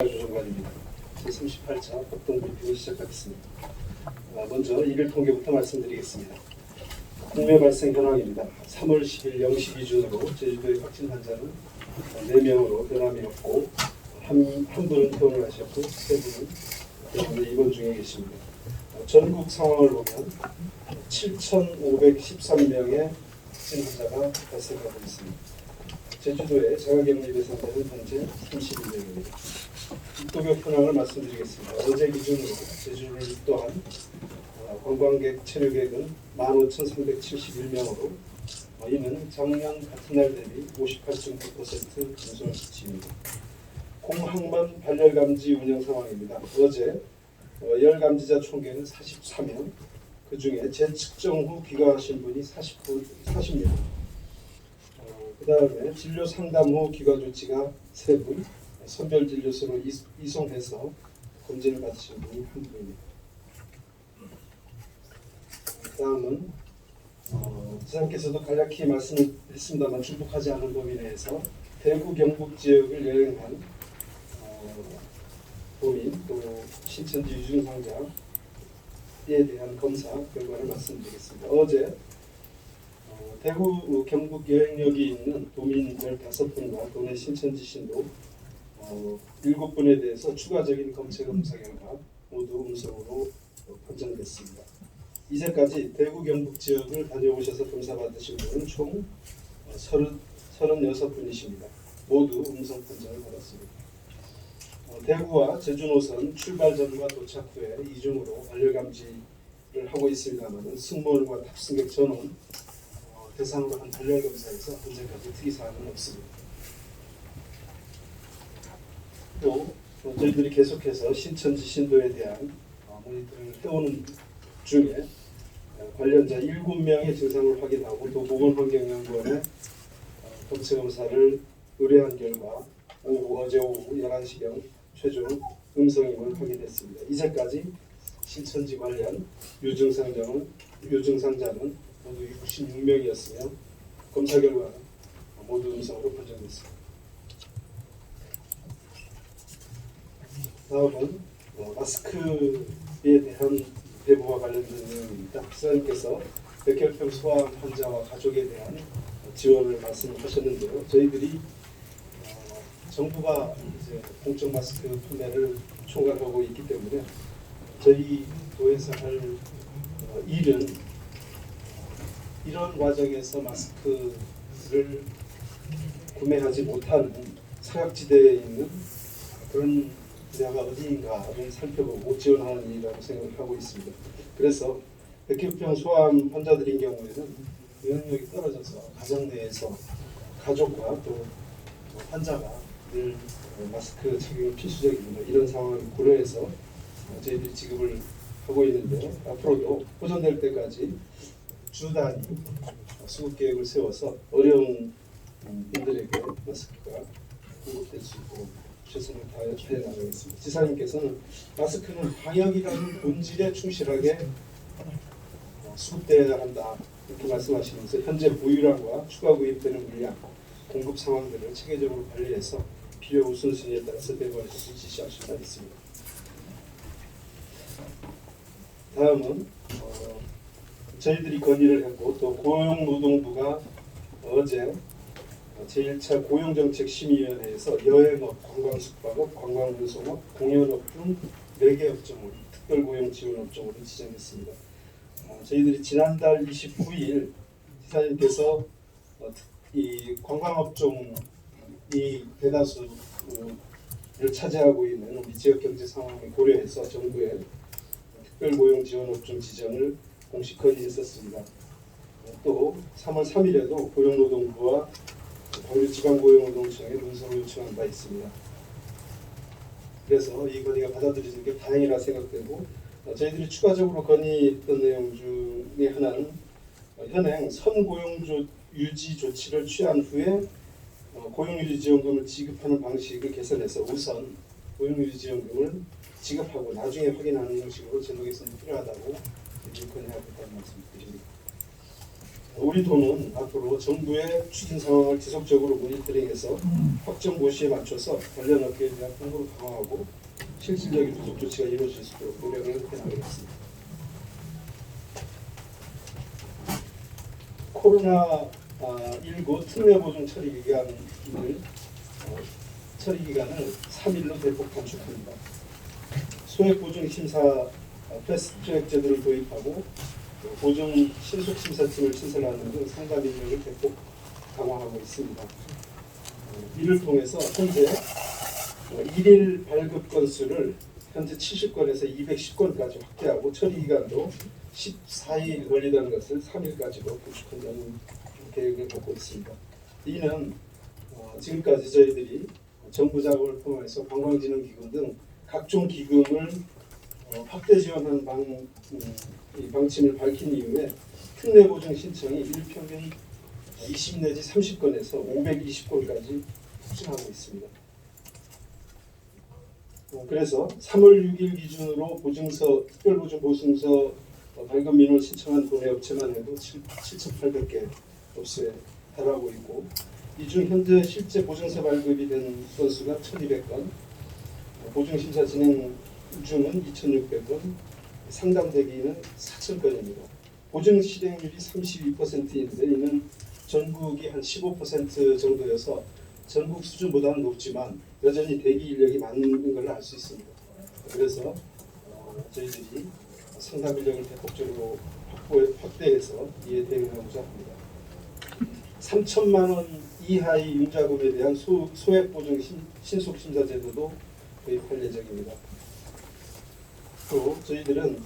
조정관입니다. 제38차 법동 브리핑을 시작하겠습니다. 먼저 일일 통계부터 말씀드리겠습니다. 국내 발생 현황입니다. 3월 10일 0시 기준으로 제주도의 확진 환자는 4명으로 변함이 없고 한 분은 퇴원을 하셨고 3분은 병원에 입원 중에 계십니다. 전국 상황을 보면 7,513명의 확진 환자가 발생하고 있습니다. 제주도의 자가격리 대상자는 현재 31명입니다. 입도격 현황을 말씀드리겠습니다. 어제 기준으로 제주를 또한 관광객 체류객은 15,371명으로 이는 작년 같은 날 대비 58.9% 감소한 수치입니다. 공항만 발열감지 운영 상황입니다. 어제 열감지자 총계는 44명, 그 중에 재측정 후 귀가하신 분이 40명, 그 다음에 진료 상담 후 귀가 조치가 3분, 선별진료소로 이송해서 검진을 받으신 분이 1분입니다. 다음은 지사님께서도 간략히 말씀했습니다만 중복하지 않은 범위 내에서 대구 경북 지역을 여행한 도민 또 신천지 유증상자에 대한 검사 결과를 말씀드리겠습니다. 어제 대구 경북 여행력이 있는 도민 15분과 도내 신천지 신도 7분에 대해서 추가적인 검체 검사 결과 모두 음성으로 판정됐습니다. 이제까지 대구 경북 지역을 다녀오셔서 검사 받으신 분은 총 36분이십니다. 모두 음성 판정을 받았습니다. 대구와 제주 노선 출발 전과 도착 후에 이중으로 발열감지를 하고 있습니다만 승무원과 탑승객 전원 대상으로 한 발열검사에서 현재까지 특이사항은 없습니다. 또 저희들이 계속해서 신천지 신도에 대한 모니터링을 해오는 중에 관련자 7명의 증상을 확인하고 또 보건환경연구원에 검체 검사를 의뢰한 결과 어제 오후 11시경 최종 음성임을 확인했습니다. 이제까지 신천지 관련 유증상자는 모두 66명이었으며 검사 결과는 모두 음성으로 판정됐습니다. 다음은 마스크에 대한 배부와 관련된 내용입니다. 시장님께서 백혈병 소아 환자와 가족에 대한 지원을 말씀하셨는데요. 저희들이 정부가 이제 공적 마스크 판매를 총괄하고 있기 때문에 저희 도에서 할 일은 이런 과정에서 마스크를 구매하지 못하는 사각지대에 있는 그런 분야가 어디인가를 살펴보고 지원하는 일이라고 생각을 하고 있습니다. 그래서 백혈병 소아암 환자들인 경우에는 면역력이 떨어져서 가정 내에서 가족과 또 환자가 늘 마스크 착용이 필수적입니다. 이런 상황을 고려해서 저희들이 지급을 하고 있는데요. 앞으로도 보존될 때까지 주 단위 수급 계획을 세워서 어려운 분들에게 마스크가 공급될 수 있도록 최선을 다해 나가겠습니다. 지사님께서는 마스크는 방역이라는 본질에 충실하게 수급되어야 한다 이렇게 말씀하시면서 현재 보유량과 추가 구입되는 물량, 공급 상황들을 체계적으로 관리해서 필요 우선순위에 따라서 배분해 주실 지시하신 바 있습니다. 다음은 저희들이 건의를 했고 또 고용노동부가 어제 제1차 고용정책심의위원회에서 여행업, 관광숙박업, 관광운송업, 공연업 등 4개 업종을 특별고용지원업종으로 지정했습니다. 저희들이 지난달 29일 지사님께서 이 관광업종이 대다수를 차지하고 있는 우리 지역 경제 상황을 고려해서 정부에 특별고용지원업종 지정을 공식 건의했었습니다. 또 3월 3일에도 고용노동부와 광주지방고용노동청에 문서를 요청한 바 있습니다. 그래서 이 건의가 받아들여진 게 다행이라 생각되고 저희들이 추가적으로 건의했던 내용 중에 하나는 현행 선고용유지 조치를 취한 후에 고용유지지원금을 지급하는 방식을 개선해서 우선 고용유지지원금을 지급하고 나중에 확인하는 형식으로 제도 개선이 필요하다고 건의하고 있다는 말씀을 드립니다. 우리 도는 앞으로 정부의 추진 상황을 지속적으로 모니터링해서 확정 고시에 맞춰서 관련 업계에 대한 홍보를 강화하고 실질적인 후속 조치가 이루어질 수 있도록 노력을 해나가겠습니다. 코로나19 특례 보증 처리 기간을 3일로 대폭 단축합니다. 소액 보증 심사 패스트트랙 제도를 도입하고 보증 신속 심사팀을 신설하는 등 상담 인력을 대폭 강화하고 있습니다. 이를 통해서 현재 1일 발급 건수를 현재 70건에서 210건까지 확대하고 처리 기간도 14일 걸리다는 것을 3일까지로 구축한다는 계획을 갖고 있습니다. 이는 지금까지 저희들이 정부 자금을 통해서 관광진흥기금 등 각종 기금을 확대 지원한 방침을 밝힌 이후에 특례 보증 신청이 일평균 20 내지 30건에서 520건까지 폭증하고 있습니다. 그래서 3월 6일 기준으로 보증서, 특별보증 보증서 발급 민원 신청한 도내 업체만 해도 7,800개 업체에 달하고 있고, 이 중 현재 실제 보증서 발급이 된 건수가 1,200건, 보증심사 진행 중은 2,600건, 상담 대기는 4,000건입니다. 보증 실행률이 32%인데 이는 전국이 한 15% 정도여서 전국 수준보다는 높지만 여전히 대기 인력이 많은 걸 알 수 있습니다. 그래서 저희들이 상담 인력을 대폭적으로 확대해서 이에 대응하고자 합니다. 3천만 원 이하의 융자금에 대한 소액 보증 신속 심사 제도도 도입할 예정입니다. 또 저희들은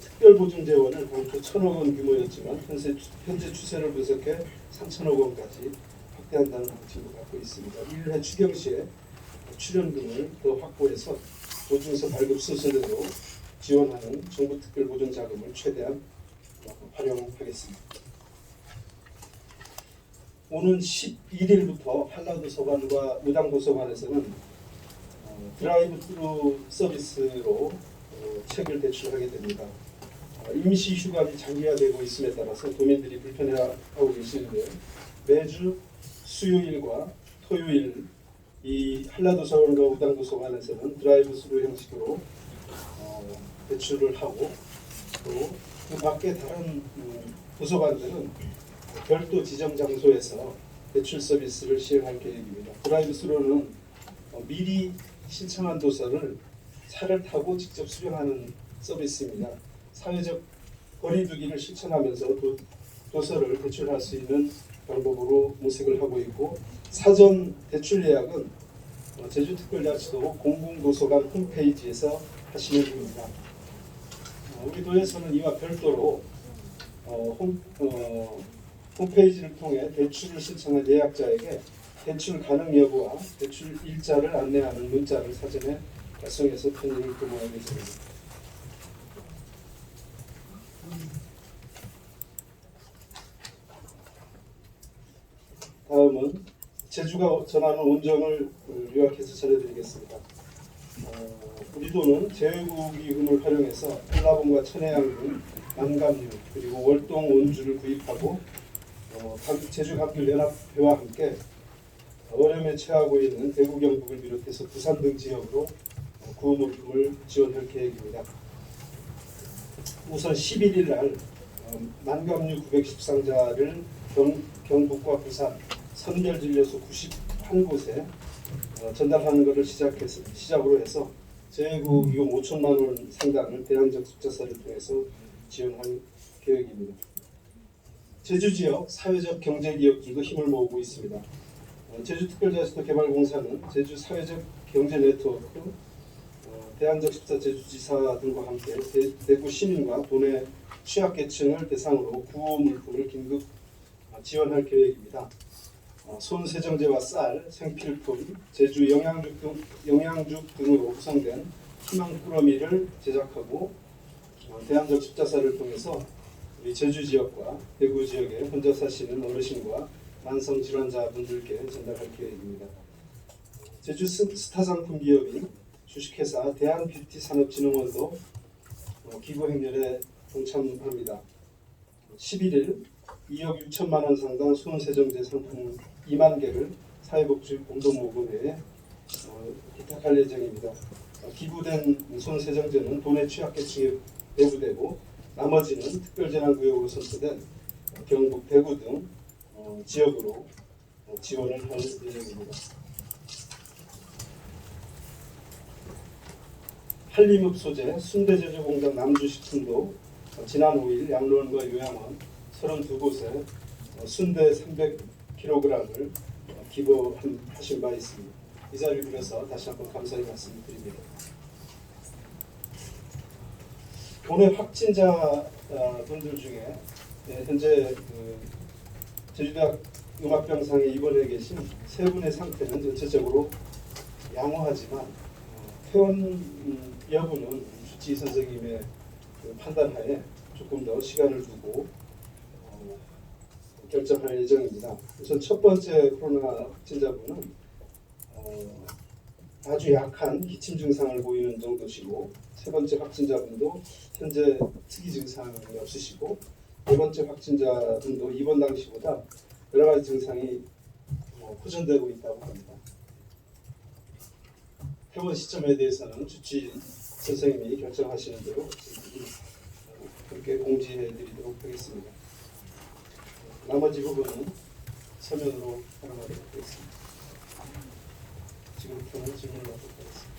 특별 보증 재원을 당초 1,000억 원 규모였지만 현재 추세를 분석해 3,000억 원까지 확대한다는 방침을 갖고 있습니다. 1회 추경 시에 출연금을 더 확보해서 보증서 발급 순서대로 지원하는 정부 특별 보증 자금을 최대한 활용하겠습니다. 오는 11일부터 한라도 서관과 의당도 서관에서는 드라이브-스루 서비스로 책을 대출하게 됩니다. 임시 휴관이 장기화되고 있음에 따라서 도민들이 불편해하고 계시는데 매주 수요일과 토요일 이 한라도 서관과 의당도 서관에서는 드라이브-스루 형식으로 대출을 하고 또 그 밖에 다른 도서관들은 별도 지정 장소에서 대출 서비스를 시행할 계획입니다. 드라이브-스루는 미리 신청한 도서를 차를 타고 직접 수령하는 서비스입니다. 사회적 거리두기를 실천하면서 도서를 대출할 수 있는 방법으로 모색을 하고 있고, 사전 대출 예약은 제주특별자치도 공공도서관 홈페이지에서 하시면 됩니다. 우리 도에서는 이와 별도로 홈페이지를 통해 대출을 신청한 예약자에게 대출 가능 여부와 대출 일자를 안내하는 문자를 사전에 발송해서 편의를 도모할 예정입니다. 다음은 제주가 전하는 온정을 요약해서 전해드리겠습니다. 우리 도는 제외국기금을 활용해서 한라봉과 천혜향, 난감류 그리고 월동 원주를 구입하고 제주감귤연합회와 함께 어려움에 처하고 있는 대구 경북을 비롯해서 부산 등 지역으로 구호물품을 지원할 계획입니다. 우선 11일 날 난감류 910상자를 경북과 부산 선별 진료소 91곳에 전달하는 것을 시작으로 해서 제외국기금 5천만 원 상당을 대안적 숙자사를 통해서 지원할 계획입니다. 제주 지역 사회적 경제 기업들도 힘을 모으고 있습니다. 제주특별자치도 개발공사는 제주 사회적 경제 네트워크, 대안적 14 제주지사들과 함께 대구 시민과 도내 취약계층을 대상으로 구호 물품을 긴급 지원할 계획입니다. 손세정제와 쌀, 생필품, 제주 영양죽 등으로 구성된 희망 꾸러미를 제작하고 대안적 십자사를 통해서 우리 제주 지역과 대구 지역에 혼자 사시는 어르신과 만성 질환자분들께 전달할 계획입니다. 제주 스타상품 기업인 주식회사 대한뷰티산업진흥원도 기부 행렬에 동참합니다. 11일 2억 6천만 원 상당 수원세정제 상품 2만 개를 사회복지 공동모금회에 기탁할 예정입니다. 기부된 수원세정제는 돈의 취약계층에 배부되고 나머지는 특별재난구역으로 선포된 경북, 대구 등 지역으로 지원을 할 예정입니다. 한림읍 소재 순대제조공장 남주식품도 지난 5일 양로원과 요양원 32곳에 순대 300kg을 기부하신 바 있습니다. 이 자리를 빌어서 다시 한번 감사의 말씀을 드립니다. 국내 확진자 분들 중에 현재 제주대학 음압병상에 입원해 계신 세 분의 상태는 전체적으로 양호하지만 퇴원 여부는 주치의 선생님의 판단하에 조금 더 시간을 두고 결정할 예정입니다. 우선 첫 번째 코로나 확진자분은 아주 약한 기침 증상을 보이는 정도시고, 세 번째 확진자분도 현재 특이 증상이 없으시고, 네 번째 확진자분도 입원 당시보다 여러 가지 증상이 호전되고 있다고 합니다. 퇴원 시점에 대해서는 주치 선생님이 결정하시는 대로 그렇게 공지해 드리도록 하겠습니다. 나머지 부분은 서면으로 활용하도록 하겠습니다. 지금부터는 질문을 하도록 하겠습니다.